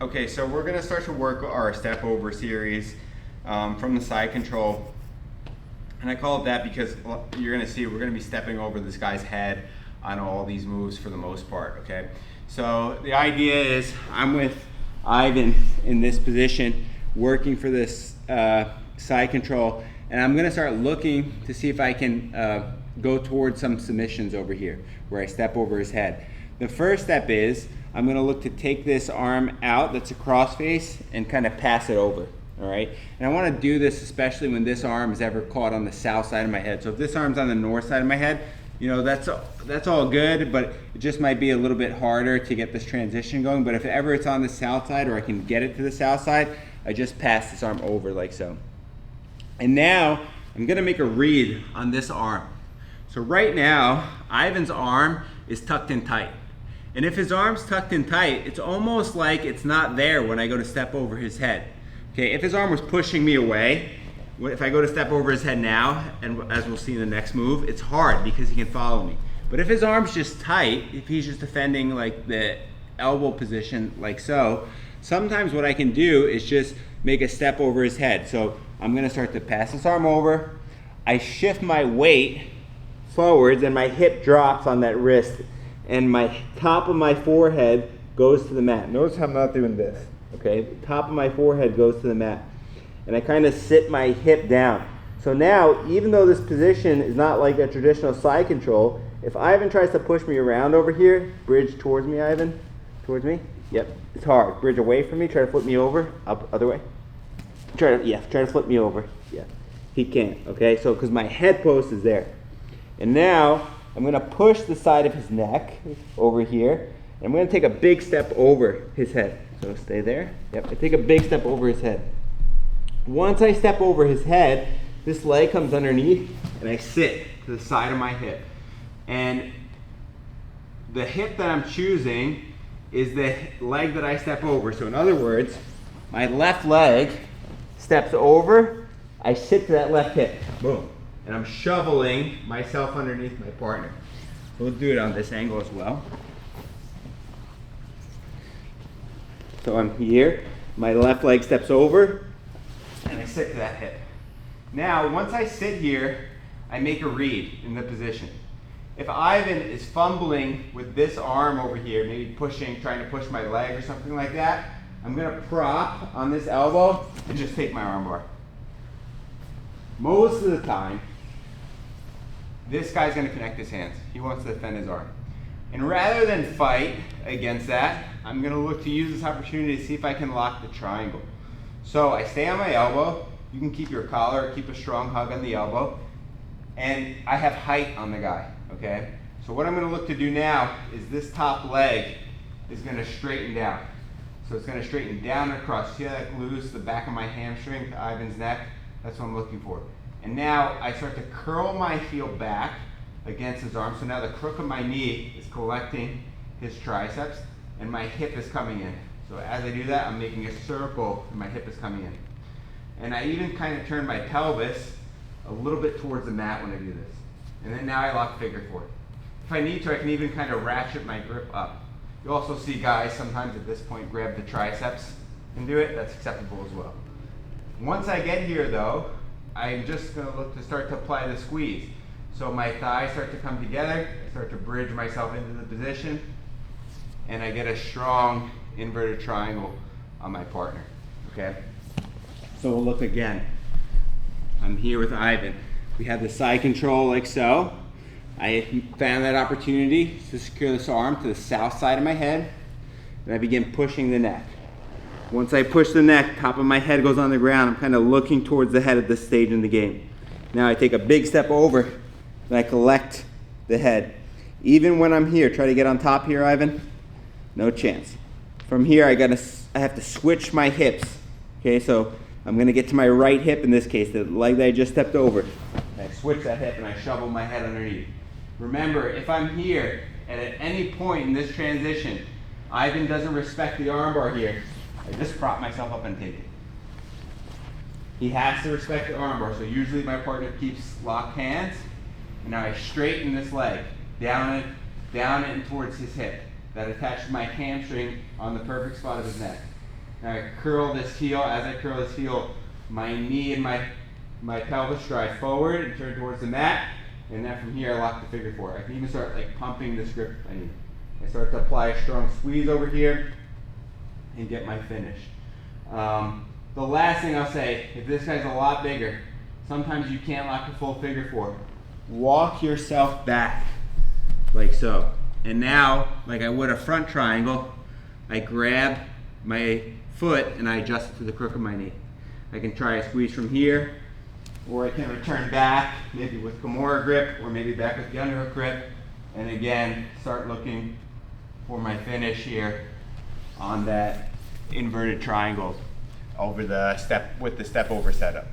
Okay, so we're gonna start to work our step over series from the side control. And I call it that because you're gonna see we're gonna be stepping over this guy's head on all these moves for the most part, okay? So the idea is I'm with Ivan in this position, working for this side control, and I'm gonna start looking to see if I can go towards some submissions over here, where I step over his head. The first step is, I'm gonna look to take this arm out that's a cross face and kind of pass it over, all right? And I wanna do this especially when this arm is ever caught on the south side of my head. So if this arm's on the north side of my head, you know, that's all good, but it just might be a little bit harder to get this transition going. But if ever it's on the south side or I can get it to the south side, I just pass this arm over like so. And now I'm gonna make a read on this arm. So right now, Ivan's arm is tucked in tight. And if his arm's tucked in tight, it's almost like it's not there when I go to step over his head. Okay, if his arm was pushing me away, if I go to step over his head now, and as we'll see in the next move, it's hard because he can follow me. But if his arm's just tight, if he's just defending like the elbow position like so, sometimes what I can do is just make a step over his head. So I'm gonna start to pass this arm over. I shift my weight forwards and my hip drops on that wrist, and my top of my forehead goes to the mat. Notice how I'm not doing this, okay? The top of my forehead goes to the mat. And I kind of sit my hip down. So now, even though this position is not like a traditional side control, if Ivan tries to push me around over here, bridge towards me, Ivan, towards me, yep, it's hard. Bridge away from me, try to flip me over, up, other way. Try to flip me over, yeah. He can't, okay? So, because my head post is there. And now, I'm gonna push the side of his neck over here, and I'm gonna take a big step over his head. So stay there, yep, I take a big step over his head. Once I step over his head, this leg comes underneath and I sit to the side of my hip. And the hip that I'm choosing is the leg that I step over. So in other words, my left leg steps over, I sit to that left hip, boom. And I'm shoveling myself underneath my partner. We'll do it on this angle as well. So I'm here, my left leg steps over, and I sit to that hip. Now, once I sit here, I make a read in the position. If Ivan is fumbling with this arm over here, maybe trying to push my leg or something like that, I'm gonna prop on this elbow and just take my armbar. Most of the time, this guy's gonna connect his hands. He wants to defend his arm. And rather than fight against that, I'm gonna look to use this opportunity to see if I can lock the triangle. So I stay on my elbow. You can keep your collar, keep a strong hug on the elbow. And I have height on the guy, okay? So what I'm gonna look to do now is this top leg is gonna straighten down. So it's gonna straighten down and across. See how that glues the back of my hamstring to Ivan's neck? That's what I'm looking for. And now I start to curl my heel back against his arm. So now the crook of my knee is collecting his triceps and my hip is coming in. So as I do that, I'm making a circle and my hip is coming in. And I even kind of turn my pelvis a little bit towards the mat when I do this. And then now I lock figure four. If I need to, I can even kind of ratchet my grip up. You also see guys sometimes at this point grab the triceps and do it. That's acceptable as well. Once I get here though, I'm just gonna look to start to apply the squeeze. So my thighs start to come together, I start to bridge myself into the position, and I get a strong inverted triangle on my partner, okay? So we'll look again. I'm here with Ivan. We have the side control like so. I found that opportunity to secure this arm to the south side of my head, and I begin pushing the neck. Once I push the neck, top of my head goes on the ground. I'm kind of looking towards the head at this stage in the game. Now I take a big step over, and I collect the head. Even when I'm here, try to get on top here, Ivan. No chance. From here, I have to switch my hips. Okay, so I'm gonna get to my right hip in this case, the leg that I just stepped over. I switch that hip and I shovel my head underneath. Remember, if I'm here and at any point in this transition, Ivan doesn't respect the armbar here, I just prop myself up and take it. He has to respect the armbar, so usually my partner keeps locked hands, and now I straighten this leg, down and towards his hip. That attaches my hamstring on the perfect spot of his neck. I curl this heel. As I curl this heel, my knee and my pelvis drive forward and turn towards the mat. And then from here, I lock the figure four. I can even start like pumping this grip. I start to apply a strong squeeze over here and get my finish. The last thing I'll say, if this guy's a lot bigger, sometimes you can't lock the full figure four. Walk yourself back like so. And now, like I would a front triangle, I grab my foot and I adjust it to the crook of my knee. I can try a squeeze from here, or I can return back, maybe with Kimura grip, or maybe back with the underhook grip. And again, start looking for my finish here on that inverted triangle over the step with the step over setup.